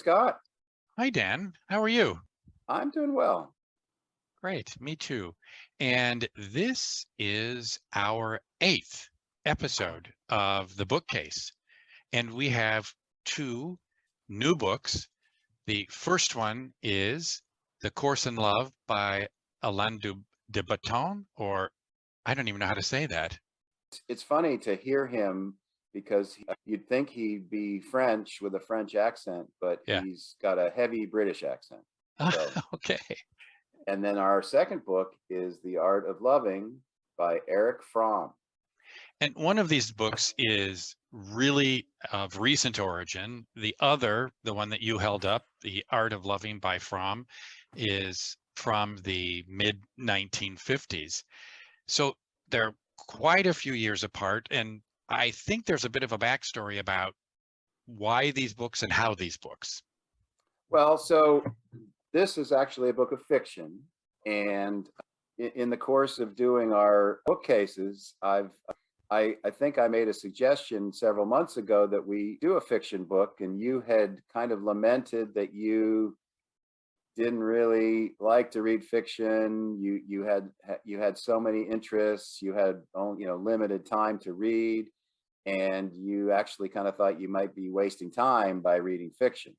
Scott. Hi, Dan. How are you? I'm doing well. Great. Me too. And this is our 8th episode of the Bookcase. And we have 2 new books. The first one is The Course in Love by Alain de Botton, or I don't even know how to say that. It's funny to hear him because you'd think he'd be French with a French accent, but Yeah. he's got a heavy British accent. So, Okay. and then our second book is The Art of Loving by Erich Fromm. And one of these books is really of recent origin. The other, the one that you held up, The Art of Loving by Fromm, is from the mid 1950s. So they're quite a few years apart. And I think there's a bit of a backstory about why these books and how these books. Well, so this is actually a book of fiction. And in the course of doing our bookcases, I think I made a suggestion several months ago that we do a fiction book, and you had kind of lamented that you didn't really like to read fiction. You had so many interests, you had only, limited time to read, and you actually kind of thought you might be wasting time by reading fiction.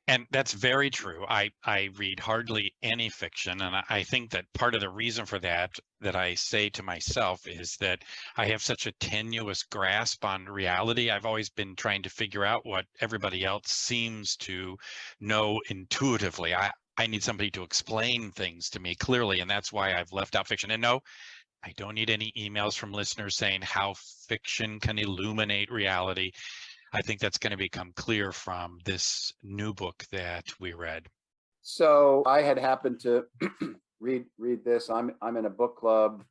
And that's very true. I read hardly any fiction. And I think that part of the reason for that I say to myself is that I have such a tenuous grasp on reality. I've always been trying to figure out what everybody else seems to know intuitively. I need somebody to explain things to me clearly. And that's why I've left out fiction. And no, I don't need any emails from listeners saying how fiction can illuminate reality. I think that's going to become clear from this new book that we read. So I had happened to read this. I'm in a book club,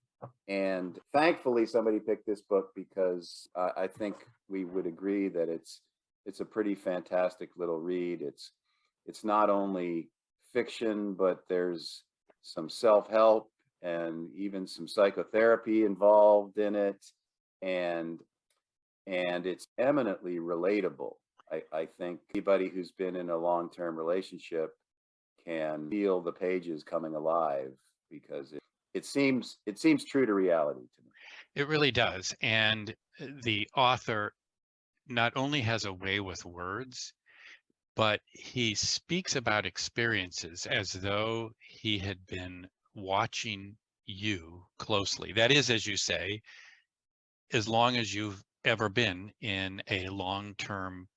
and thankfully somebody picked this book because I think we would agree that it's a pretty fantastic little read. It's not only fiction, but there's some self-help and even some psychotherapy involved in it, and it's eminently relatable. I think anybody who's been in a long-term relationship can feel the pages coming alive because it seems true to reality to me. It really does. And the author not only has a way with words, but he speaks about experiences as though he had been watching you closely. That is, as you say, as long as you've ever been in a long-term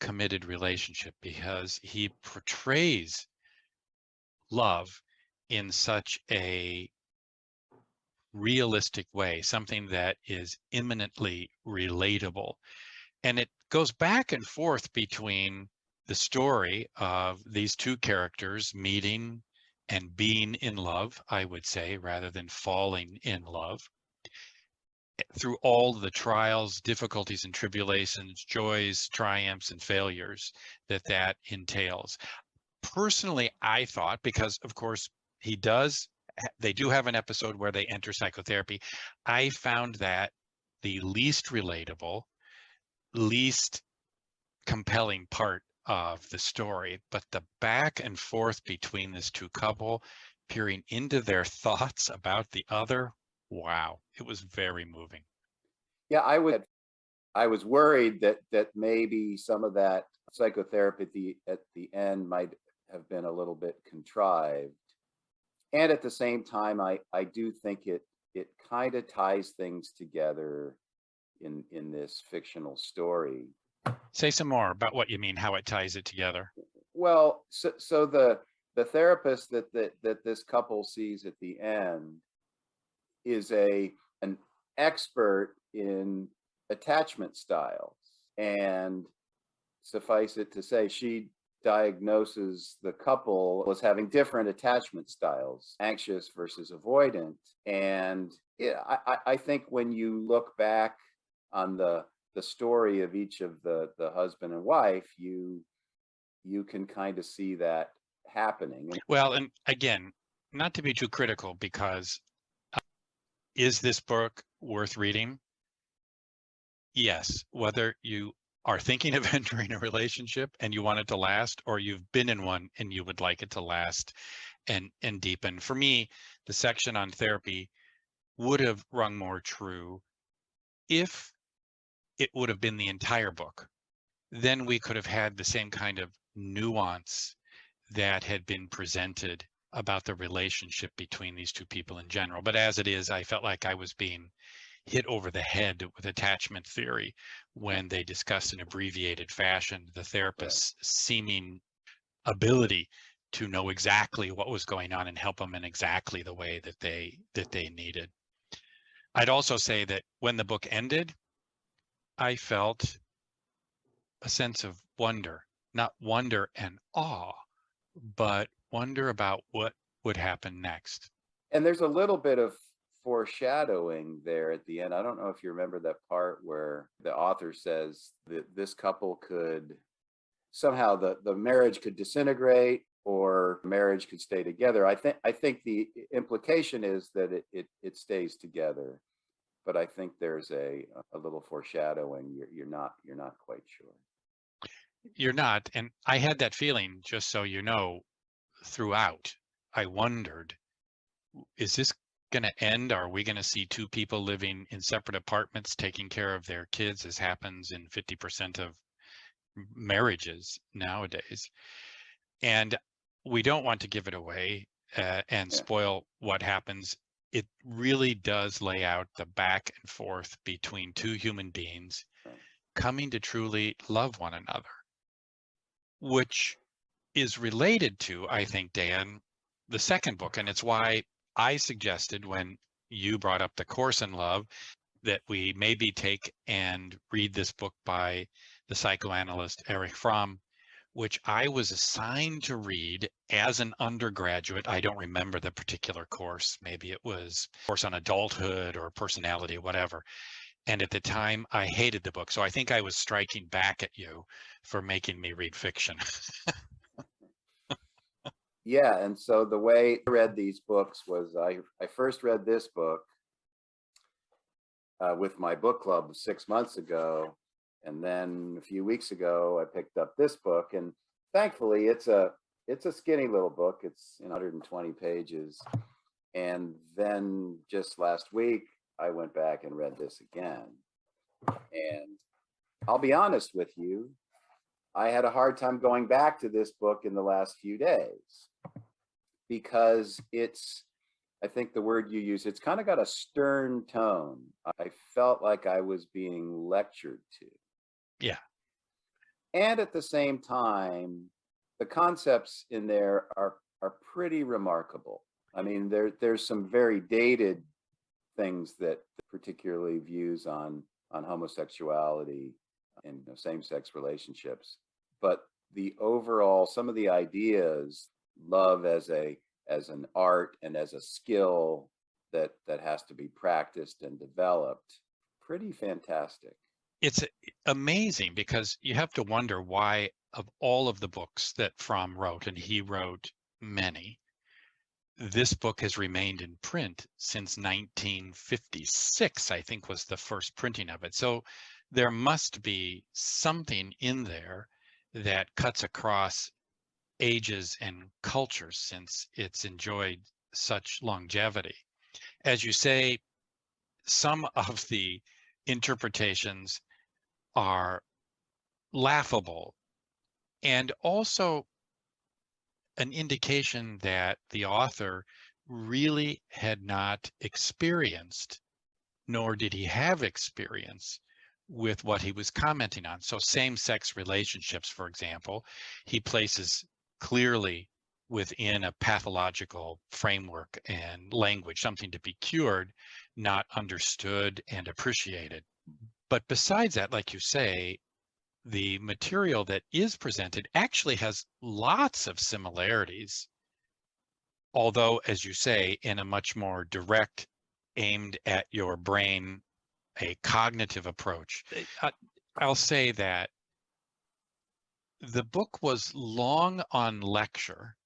committed relationship, because he portrays love in such a realistic way, something that is imminently relatable. And it goes back and forth between the story of these 2 characters meeting and being in love, I would say, rather than falling in love, through all the trials, difficulties, and tribulations, joys, triumphs, and failures that entails. Personally, I thought, because of course they do have an episode where they enter psychotherapy, I found that the least relatable, least compelling part of the story. But the back and forth between this 2 couple, peering into their thoughts about the other, wow, it was very moving. Yeah, I was worried that maybe some of that psychotherapy at the end might have been a little bit contrived. And at the same time, I do think it kind of ties things together in this fictional story. Say some more about what you mean, how it ties it together. Well, so the therapist that this couple sees at the end is an expert in attachment styles, and suffice it to say, she diagnoses the couple as having different attachment styles, anxious versus avoidant. And yeah, I think when you look back on the story of each of the husband and wife, you can kind of see that happening. Well, and again, not to be too critical, because is this book worth reading? Yes, whether you are thinking of entering a relationship and you want it to last, or you've been in one and you would like it to last and deepen. For me, the section on therapy would have rung more true if it would have been the entire book. Then we could have had the same kind of nuance that had been presented about the relationship between these two people in general. But as it is, I felt like I was being hit over the head with attachment theory when they discussed in abbreviated fashion the therapist's seeming ability to know exactly what was going on and help them in exactly the way that they needed. I'd also say that when the book ended, I felt a sense of wonder, not wonder and awe, but wonder about what would happen next. And there's a little bit of foreshadowing there at the end. I don't know if you remember that part where the author says that this couple could somehow the marriage could disintegrate or marriage could stay together. I think the implication is that it stays together, but I think there's a little foreshadowing. You're not quite sure. You're not, and I had that feeling, just so you know, throughout. I wondered, is this going to end? Are we going to see two people living in separate apartments taking care of their kids, as happens in 50% of marriages nowadays? And we don't want to give it away and spoil what happens. It really does lay out the back and forth between two human beings coming to truly love one another, which is related to, I think, Dan, the second book. And it's why I suggested, when you brought up The Course in Love, that we maybe take and read this book by the psychoanalyst Erich Fromm, which I was assigned to read as an undergraduate. I don't remember the particular course. Maybe it was a course on adulthood or personality, whatever. And at the time, I hated the book. So I think I was striking back at you for making me read fiction. Yeah, and so the way I read these books was I first read this book with my book club 6 months ago, and then a few weeks ago I picked up this book, and thankfully it's a skinny little book. It's 120 pages, and then just last week I went back and read this again, and I'll be honest with you, I had a hard time going back to this book in the last few days because I think the word you use, it's kind of got a stern tone. I felt like I was being lectured to. Yeah. And at the same time, the concepts in there are pretty remarkable. I mean, there's some very dated things, that particularly views on homosexuality and same-sex relationships, but the overall, some of the ideas, love as an art and as a skill that has to be practiced and developed, pretty fantastic. It's amazing, because you have to wonder why, of all of the books that Fromm wrote, and he wrote many, this book has remained in print since 1956, I think, was the first printing of it. So there must be something in there that cuts across ages and cultures, since it's enjoyed such longevity. As you say, some of the interpretations are laughable, and also an indication that the author really had not experienced, nor did he have experience with what he was commenting on. So same-sex relationships, for example, he places clearly within a pathological framework and language, something to be cured, not understood and appreciated. But besides that, like you say, the material that is presented actually has lots of similarities, although, as you say, in a much more direct, aimed at your brain, a cognitive approach. I'll say that the book was long on lecture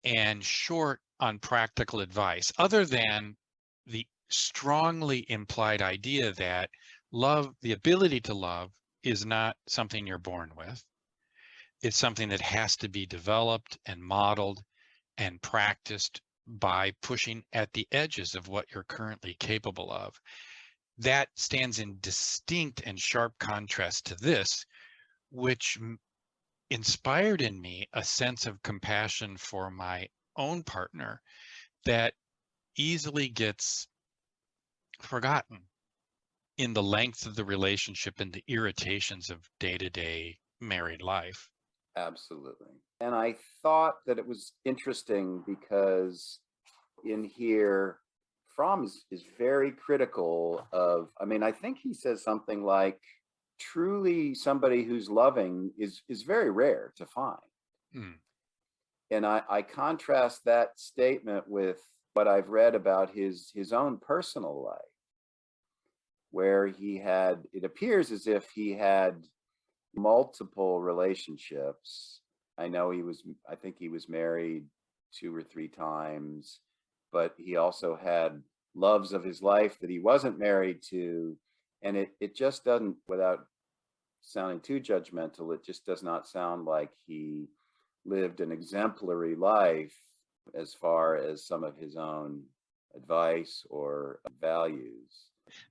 and short on practical advice, other than the strongly implied idea that love, the ability to love, is not something you're born with. It's something that has to be developed and modeled and practiced by pushing at the edges of what you're currently capable of. That stands in distinct and sharp contrast to this, which inspired in me a sense of compassion for my own partner that easily gets forgotten in the length of the relationship and the irritations of day-to-day married life. Absolutely. And I thought that it was interesting because in here, Fromm is very critical of, I mean, I think he says something like, truly somebody who's loving is very rare to find. Hmm. And I contrast that statement with what I've read about his own personal life, where he had, it appears as if he had multiple relationships. I think he was married 2 or 3 times, but he also had loves of his life that he wasn't married to. And it just doesn't, without sounding too judgmental, it just does not sound like he lived an exemplary life as far as some of his own advice or values.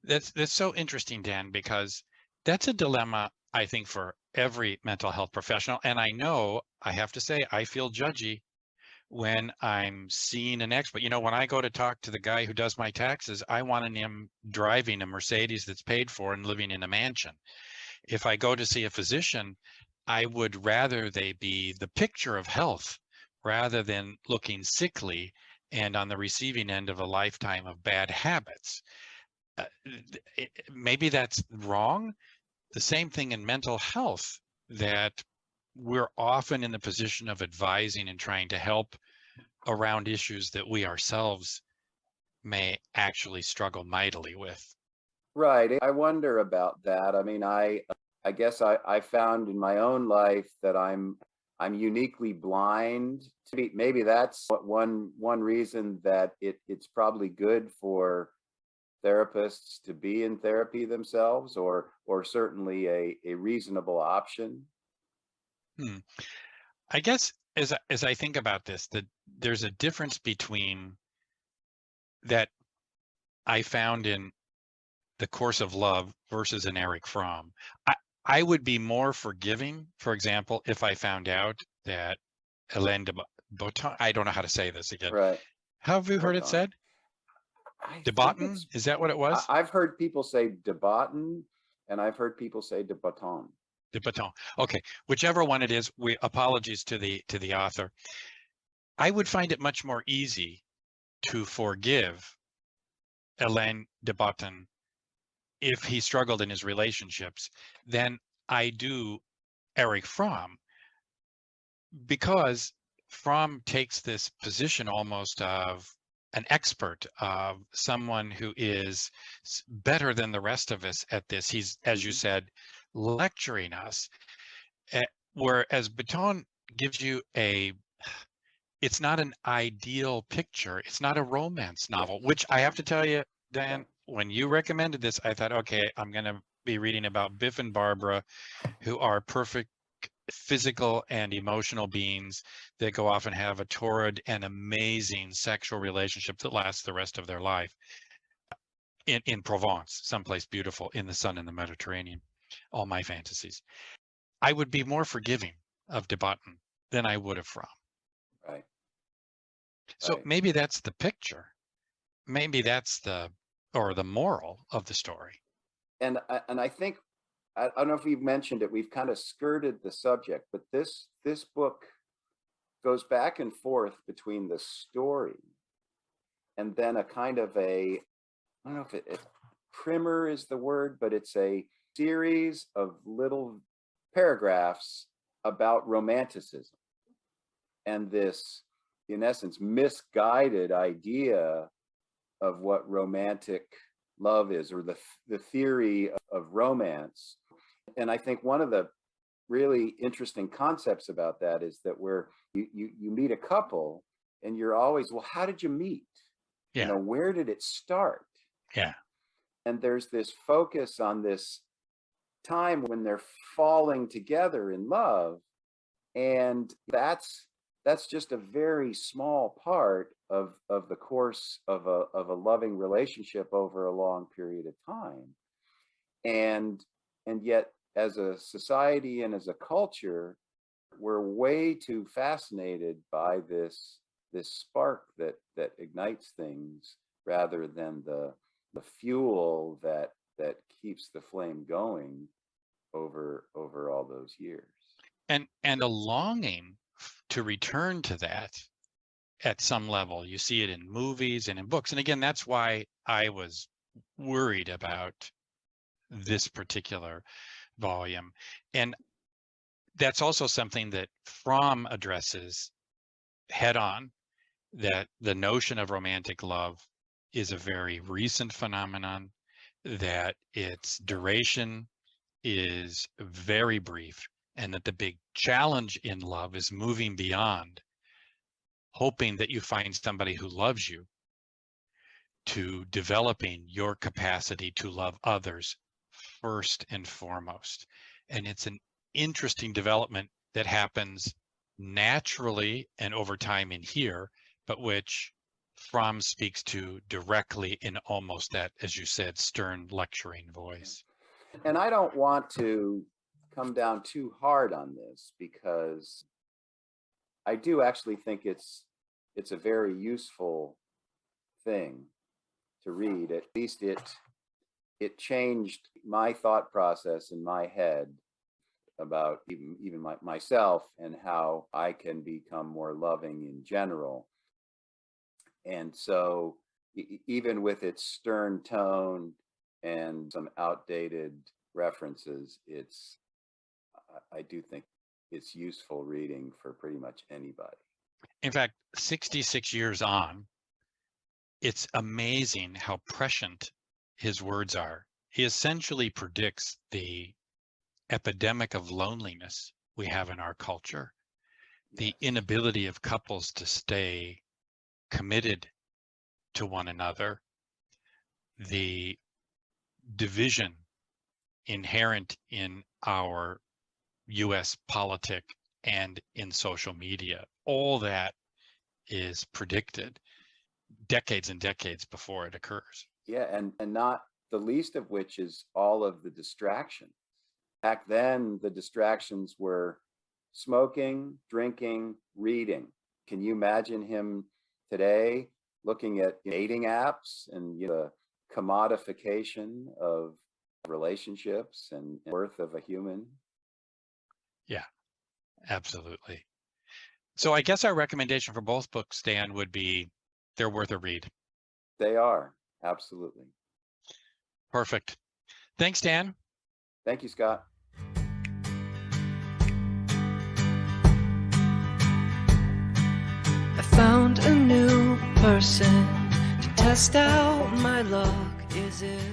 That's so interesting, Dan, because that's a dilemma, I think, for every mental health professional. And I know I have to say, I feel judgy when I'm seeing an expert. You know, when I go to talk to the guy who does my taxes, I want him driving a Mercedes that's paid for and living in a mansion. If I go to see a physician, I would rather they be the picture of health rather than looking sickly and on the receiving end of a lifetime of bad habits. Maybe that's wrong. The same thing in mental health, that we're often in the position of advising and trying to help around issues that we ourselves may actually struggle mightily with. Right. I wonder about that. I mean, I guess I found in my own life that I'm uniquely blind. Maybe that's one reason that it's probably good for therapists to be in therapy themselves, or certainly a reasonable option. I guess as I think about this, that there's a difference between that I found in The Course of Love versus an Erich Fromm. I would be more forgiving, for example, if I found out that Hélène de Botton, I don't know how to say this again. Right. How have you heard it Botton. said? I De think Botton? Is that what it was? I've heard people say de Botton, and I've heard people say de Botton. De Botton. Okay, whichever one it is. We apologies to the author. I would find it much more easy to forgive Hélène de Botton if he struggled in his relationships than I do Erich Fromm, because Fromm takes this position almost of an expert, of someone who is better than the rest of us at this. He's, as you said, lecturing us, whereas Baton gives you it's not an ideal picture. It's not a romance novel, which I have to tell you, Dan, when you recommended this, I thought, okay, I'm going to be reading about Biff and Barbara, who are perfect physical and emotional beings that go off and have a torrid and amazing sexual relationship that lasts the rest of their life in Provence, someplace beautiful in the sun in the Mediterranean. All my fantasies. I would be more forgiving of de Botton than I would have Fromm. Right. So Right. maybe that's the picture. Maybe that's the moral of the story. And I think, I don't know if we've mentioned it, we've kind of skirted the subject, but this book goes back and forth between the story and then a kind of I don't know if it primer is the word, but it's a series of little paragraphs about romanticism and this, in essence, misguided idea of what romantic love is, or the theory of romance. And I think one of the really interesting concepts about that is that where you meet a couple and you're always, well, how did you meet? Yeah. You know, where did it start? Yeah. And there's this focus on this time when they're falling together in love. And that's just a very small part of the course of a loving relationship over a long period of time. And yet, as a society and as a culture, we're way too fascinated by this spark that ignites things rather than the fuel that keeps the flame going over all those years. And a longing to return to that at some level. You see it in movies and in books. And again, that's why I was worried about this particular volume. And that's also something that Fromm addresses head on, that the notion of romantic love is a very recent phenomenon, that its duration is very brief, and that the big challenge in love is moving beyond hoping that you find somebody who loves you to developing your capacity to love others first and foremost. And it's an interesting development that happens naturally and over time in here, but which Fromm speaks to directly in almost that, as you said, stern lecturing voice. And I don't want to come down too hard on this, because I do actually think it's a very useful thing to read. At least it changed my thought process in my head about even myself and how I can become more loving in general. And so even with its stern tone and some outdated references, I do think it's useful reading for pretty much anybody. In fact, 66 years on, it's amazing how prescient his words are. He essentially predicts the epidemic of loneliness we have in our culture, the inability of couples to stay committed to one another, the division inherent in our US politic and in social media. All that is predicted decades and decades before it occurs. Yeah, and not the least of which is all of the distractions. Back then, the distractions were smoking, drinking, reading. Can you imagine him today looking at dating apps and the commodification of relationships and worth of a human? Yeah, absolutely. So I guess our recommendation for both books, Dan, would be they're worth a read. They are, absolutely. Perfect. Thanks, Dan. Thank you, Scott. I found a new person to test out my luck. Is it